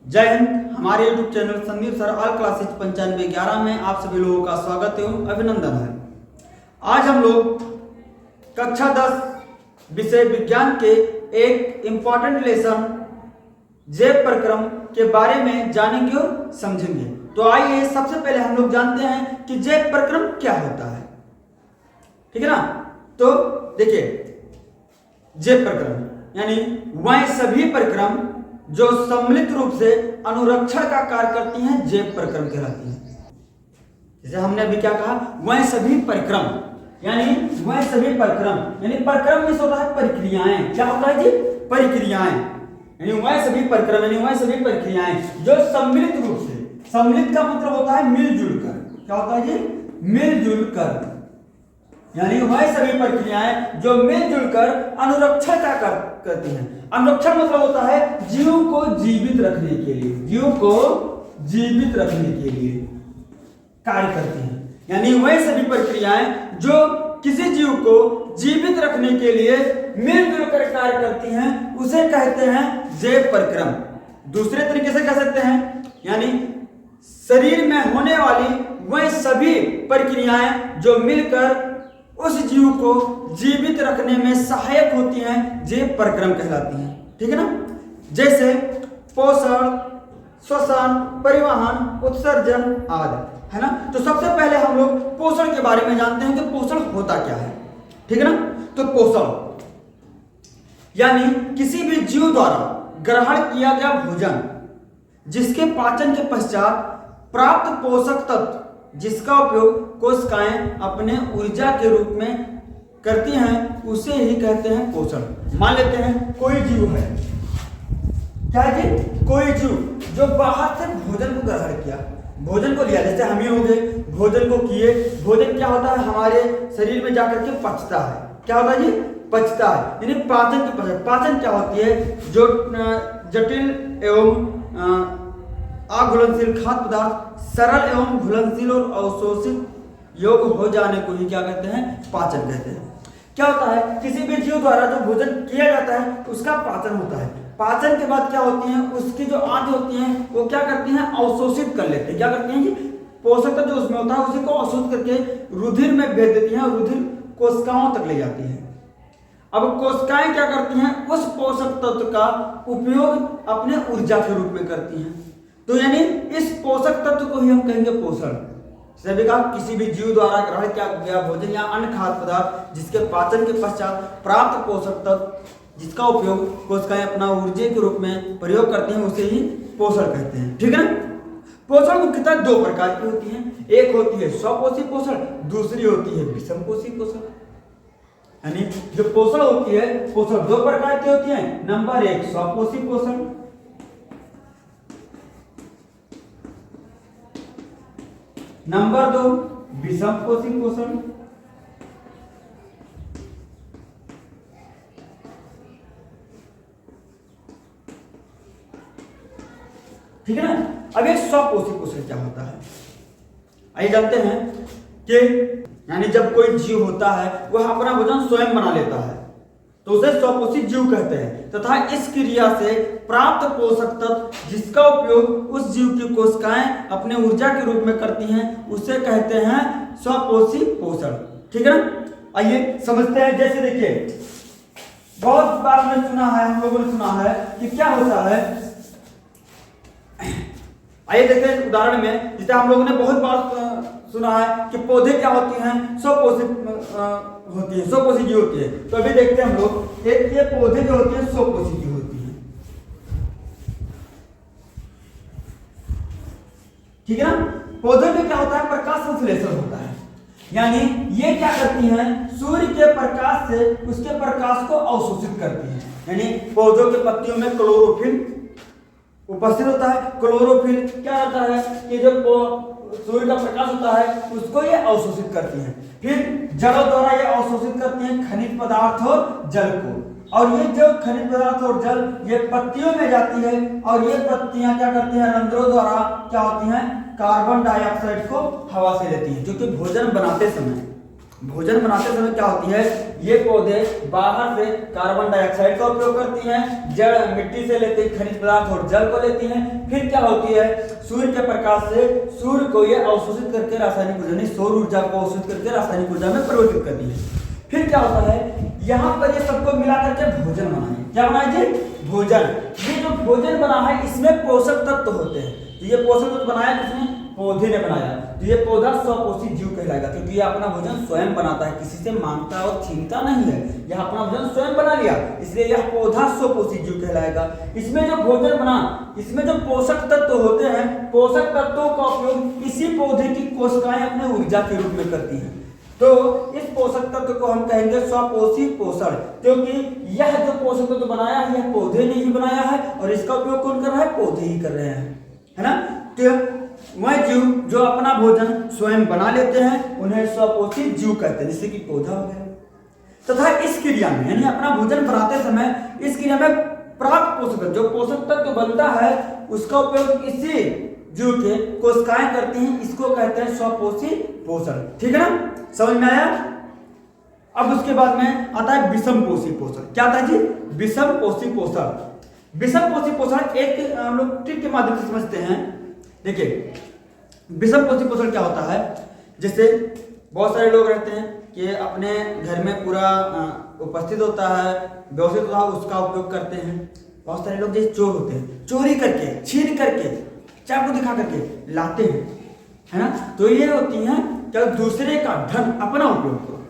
जय हिंद। हमारे YouTube channel Sandeep sir all classes 9511 में आप सभी लोगों का स्वागत एवं अभिनंदन है। आज हम लोग कक्षा 10 विषय विज्ञान के एक इम्पॉर्टेंट लेसन जैव प्रक्रम के बारे में जानेंगे और समझेंगे। तो आइए सबसे पहले हम लोग जानते हैं कि जैव प्रक्रम क्या होता है। ठीक है ना। तो देखिए, जैव प्रक्रम यानी वह सभी प्रक्रम जो सम्मिलित रूप से अनुरक्षण का कार्य करती हैं जैव प्रक्रम कहलाती हैं। जैसे हमने अभी क्या कहा, वह सभी प्रक्रम यानी वह सभी प्रक्रम यानी प्रक्रम में होता है प्रक्रियाएं। क्या होता है जी? प्रक्रियाएं यानी वह सभी प्रक्रम यानी वह सभी प्रक्रियाएं जो सम्मिलित रूप से, सम्मिलित का मतलब होता है मिलजुल कर। क्या होता है जी? मिलजुल कर यानी वह सभी प्रक्रियाएं जो मिलजुल कर अनुरक्षण का करती हैं। अनुरक्षण मतलब होता है जीव को जीवित रखने के लिए, जीव को जीवित रखने के लिए कार्य करती हैं। यानी वह सभी प्रक्रियाएं जो किसी जीव को जीवित रखने के लिए मिलजुल कर कार्य करती हैं उसे कहते हैं जैव प्रक्रम। दूसरे तरीके से कह सकते हैं यानी शरीर में होने वाली वह सभी प्रक्रियाएं जो मिलकर उस जीव को जीवित रखने में सहायक होती हैं जैव प्रक्रम कहलाती हैं। ठीक है ना। जैसे पोषण, श्वसन, परिवहन, उत्सर्जन आदि, है ना। तो सबसे पहले हम लोग पोषण के बारे में जानते हैं कि पोषण होता क्या है। ठीक है ना। तो पोषण यानी किसी भी जीव द्वारा ग्रहण किया गया भोजन जिसके पाचन के पश्चात प्राप्त पोषक तत्व जिसका उपयोग कोशिकाएं अपने ऊर्जा के रूप में करती हैं उसे ही कहते हैं पोषण। मान लेते हैं कोई जीव है, क्या जी? कोई जीव जो बाहर से भोजन को ग्रहण किया, भोजन को लिया, जैसे हम ही हो गए, भोजन को किए। भोजन क्या होता है? हमारे शरीर में जाकर के पचता है। क्या होता है जी? पचता है यानी पाचन की प्रक्रिया। पाचन क्या होती है? जो जटिल एवं अघुलनशील खाद्य पदार्थ सरल एवं घुलनशील और अवशोषित योग्य हो जाने को ही क्या कहते हैं? पाचन कहते हैं। क्या होता है? किसी भी जीव द्वारा जो भोजन किया जाता है उसका पाचन होता है। पाचन के बाद क्या होती है? उसकी जो आंत होती हैं वो क्या करती हैं? अवशोषित कर लेते हैं। क्या करती हैं जी? पोषक तत्व जो उसमें होता है उसी को अवशोषित करके रुधिर में भेज देती हैं और रुधिर कोशिकाओं तक ले जाती है। अब कोशिकाएं क्या करती हैं? उस पोषक तत्व का उपयोग अपने ऊर्जा के रूप में करती हैं। तो यानी इस पोषक तत्व को ही हम कहेंगे पोषण। सभी का किसी भी जीव द्वारा ग्रहण किया गया भोजन या अन्य खाद्य पदार्थ जिसके पाचन के पश्चात प्राप्त पोषक तत्व जिसका उपयोग कोशिकाएं अपना ऊर्जा के रूप में प्रयोग करती हैं उसे ही पोषण कहते हैं। ठीक है ना। पोषण मुख्यतः दो प्रकार की होती हैं। एक होती है स्वपोषी पोषण, दूसरी होती है विषमपोषी पोषण। यानी जो पोषण होती है, पोषण दो प्रकार की होती है। नंबर एक स्वपोषी पोषण, नंबर दो विषमपोषी पोषण। ठीक है ना। अब ये स्वपोषी पोषण क्या होता है आइए जानते हैं कि यानी जब कोई जीव होता है वह अपना भोजन स्वयं बना लेता है तो उसे स्वपोषी जीव कहते हैं तथा इस क्रिया से प्राप्त पोषक तत्व जिसका उपयोग उस जीव की कोशिकाएं अपने ऊर्जा के रूप में करती हैं उसे कहते हैं स्वपोषी पोषण। ठीक है ना। आइए समझते हैं। जैसे देखिए, बहुत बार मैंने सुना है, हम लोगों ने सुना है कि क्या होता है। आइए देखते हैं उदाहरण में। जैसे हम लोगों ने बहुत बार सुना है कि पौधे क्या होती हैं? स्वपोषी होती है, स्वपोषी जीव होती है। तो अभी देखते हैं हम लोग, एक ये पौधे जो होते हैं स्वपोषी जीव होती है। ठीक है ना। पौधे में क्या होता है? प्रकाश संश्लेषण होता है। यानी ये क्या करती हैं? सूर्य के प्रकाश से उसके प्रकाश को अवशोषित करती हैं। यानी पौधों के पत्तियों में क्लोरोफिल उपस्थित होता है। क्लोरोफिल क्या होता है कि जो सूर्य का प्रकाश होता है उसको ये अवशोषित करती हैं। फिर जड़ों द्वारा ये अवशोषित करती हैं खनिज पदार्थ और जल को। और ये जो खनिज पदार्थ और जल ये पत्तियों में जाती है और ये पत्तियां क्या करती हैं? रंध्रों द्वारा क्या होती हैं? कार्बन डाइऑक्साइड को हवा से लेती हैं, जो कि भोजन बनाते समय भोजन बनाते समय क्या होती है, ये पौधे बाहर से कार्बन डाइऑक्साइड का उपयोग करती हैं, जड़ मिट्टी से लेते हैं खनिज पदार्थ और जल को लेती हैं। फिर क्या होती है, सूर्य के प्रकाश से सूर्य को ये अवशोषित करके रासायनिक ऊर्जा यानी सौर ऊर्जा को अवशोषित करके रासायनिक ऊर्जा में परिवर्तित करती है। फिर क्या होता है, यहाँ पर ये सबको मिला करके भोजन बनाए। क्या बनाए जी, भोजन। ये जो भोजन बना है इसमें पोषक तत्व होते हैं। तो ये पोषक तत्व बनाया किसने, पौधे ने बनाया। तो ये पौधा स्वपोषी जीव कहलाएगा, क्योंकि ये अपना भोजन स्वयं बनाता है, किसी से मांगता और छीनता नहीं है। यह अपना भोजन स्वयं बना लिया, इसलिए यह पौधा स्वपोषी जीव कहलाएगा। इसमें जो भोजन बना, इसमें जो पोषक तत्व होते हैं, पोषक तत्वों का उपयोग इसी पौधे की कोशिकाएं अपने ऊर्जा के रूप में करती हैं। तो इस पोषक तत्व को हम कहेंगे स्वपोषी पोषण, क्योंकि यह जो पोषक तत्व बनाया है यह पौधे ने ही बनाया है और इसका उपयोग कौन कर रहा है, पौधे ही कर रहे हैं, है ना। तो वह जीव जो अपना भोजन स्वयं बना लेते हैं उन्हें स्वपोषी जीव कहते हैं, जैसे कि पौधा हो गया। तथा इस क्रिया में यानी अपना भोजन बनाते समय इस क्रिया में प्राप्त पोषक जो पोषक तत्व बनता है उसका उपयोग इसी जीव के कोशिकाएं करती हैं, इसको कहते हैं स्वपोषी पोषण। ठीक है ना, समझ में आया। अब उसके बाद में आता है विषम पोषी पोषण। क्या आता है जी, विषम पोषी पोषण। विषम पोषी पोषण एक हम लोग ट्रिक के माध्यम से समझते हैं। देखिए विषम पोषी पोषण क्या होता है, जैसे बहुत सारे लोग रहते हैं कि अपने घर में पूरा उपस्थित होता है, व्यवस्थित होता है, उसका उपयोग करते हैं। बहुत सारे लोग जैसे चोर होते हैं, चोरी करके छीन करके चाकू दिखा करके लाते हैं, है ना। तो ये होती है क्या, दूसरे का धन अपना उपयोग करो,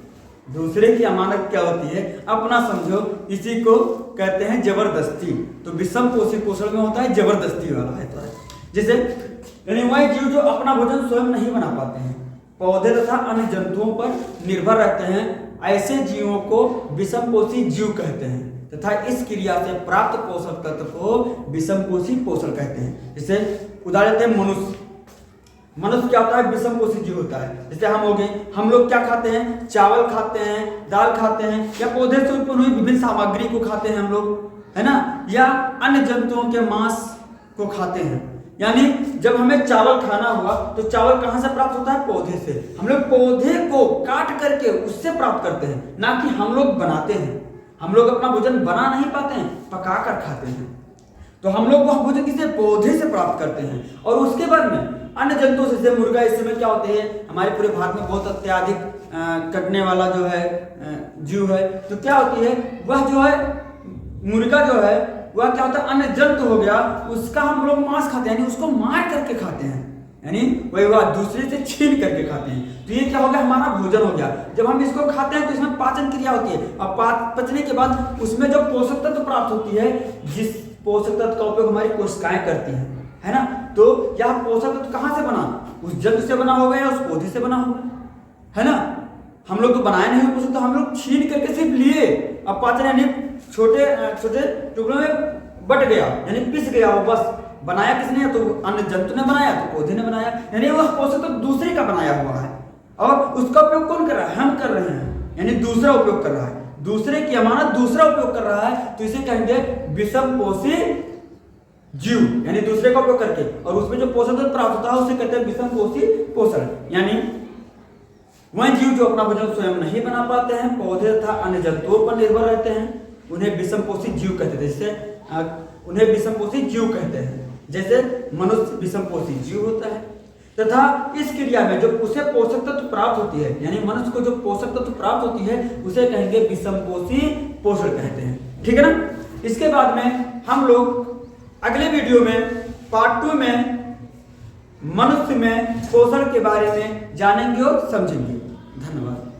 दूसरे की अमानत क्या होती है, अपना समझो, इसी को कहते हैं जबरदस्ती। तो विषम पोषी पोषण में होता है जबरदस्ती वाला है। तो जैसे यानी वह जीव जो अपना भोजन स्वयं नहीं बना पाते हैं, पौधे तथा अन्य जंतुओं पर निर्भर रहते हैं, ऐसे जीवों को विषम पोषी जीव कहते हैं तथा इस क्रिया से प्राप्त पोषक तत्व को विषम पोषी पोषण कहते हैं। जैसे उदाहरण देते हैं मनुष्य। मनुष्य क्या होता है, विषम पोषी जीव होता है। जैसे हम हो गए, हम लोग क्या खाते हैं, चावल खाते हैं, दाल खाते हैं, या पौधे से उत्पन्न हुई विभिन्न सामग्री को खाते हैं हम लोग, है ना, या अन्य जंतुओं के मांस को खाते हैं। यानी जब हमें चावल खाना हुआ तो चावल कहां से प्राप्त होता है, पौधे से। हम लोग पौधे को काट करके उससे प्राप्त करते हैं, ना कि हम लोग बनाते हैं। हम लोग अपना भोजन बना नहीं पाते हैं, पका कर खाते हैं। तो हम लोग वह भोजन किसी पौधे से प्राप्त करते हैं। और उसके बाद में अन्य जंतु जैसे मुर्गा, इस समय क्या होते हैं, हमारे पूरे भारत में बहुत अत्यधिक कटने वाला जो है जीव है। तो क्या होती है, वह जो है मुर्गा जो है वह क्या होता है, अन्य जंतु हो गया, उसका हम लोग मांस खाते हैं, यानी उसको मार करके खाते हैं, यानी वही वह दूसरे से छीन करके खाते हैं। तो ये क्या हो गया, हमारा भोजन हो गया। जब हम इसको खाते हैं तो इसमें पाचन क्रिया होती है, और पचने के बाद उसमें जो पोषक तत्व प्राप्त होती है, जिस पोषक तत्व का उपयोग हमारी कोशिकाएं करती हैं, है ना। तो यह पोषक तत्व कहाँ से बना, उस जंतु से बना होगा या उस पौधे से बना होगा, है ना। हम लोग तो बनाए नहीं पोषक, तो हम लोग छीन करके सिर्फ लिए, अब पाचन यानी छोटे छोटे टुकड़ों में बट गया, यानी पिस गया वो, बस बनाया किसने, तो अन्य जंतु ने बनाया, तो पौधे ने बनाया, यानी वह पोषक तो दूसरे का बनाया हुआ है और उसका उपयोग कौन कर रहा है, हम कर रहे हैं, यानी दूसरा उपयोग कर रहा है, दूसरे की अमानत दूसरा उपयोग कर रहा है। तो इसे कहेंगे विषम पोषी जीव, यानी दूसरे का उपयोग करके, और उसमें जो पोषक तत्व प्राप्त होता है उसे कहते हैं विषम पोषी पोषण। यानी वह जीव जो अपना भोजन स्वयं नहीं बना पाते हैं, पौधे तथा अन्य जंतुओं पर निर्भर रहते हैं, उन्हें विषम पोषी जीव कहते हैं। जैसे उन्हें विषम पोषी जीव कहते हैं, जैसे मनुष्य विषम पोषी जीव होता है। तथा इस क्रिया में जो उसे पोषक तत्व प्राप्त होती है, यानी मनुष्य को जो पोषक तत्व प्राप्त होती है उसे कहेंगे विषम पोषी पोषण कहते हैं। ठीक है ना। इसके बाद में हम लोग अगले वीडियो में पार्ट 2 में मनुष्य में पोषण के बारे में जानेंगे और समझेंगे। धन्यवाद।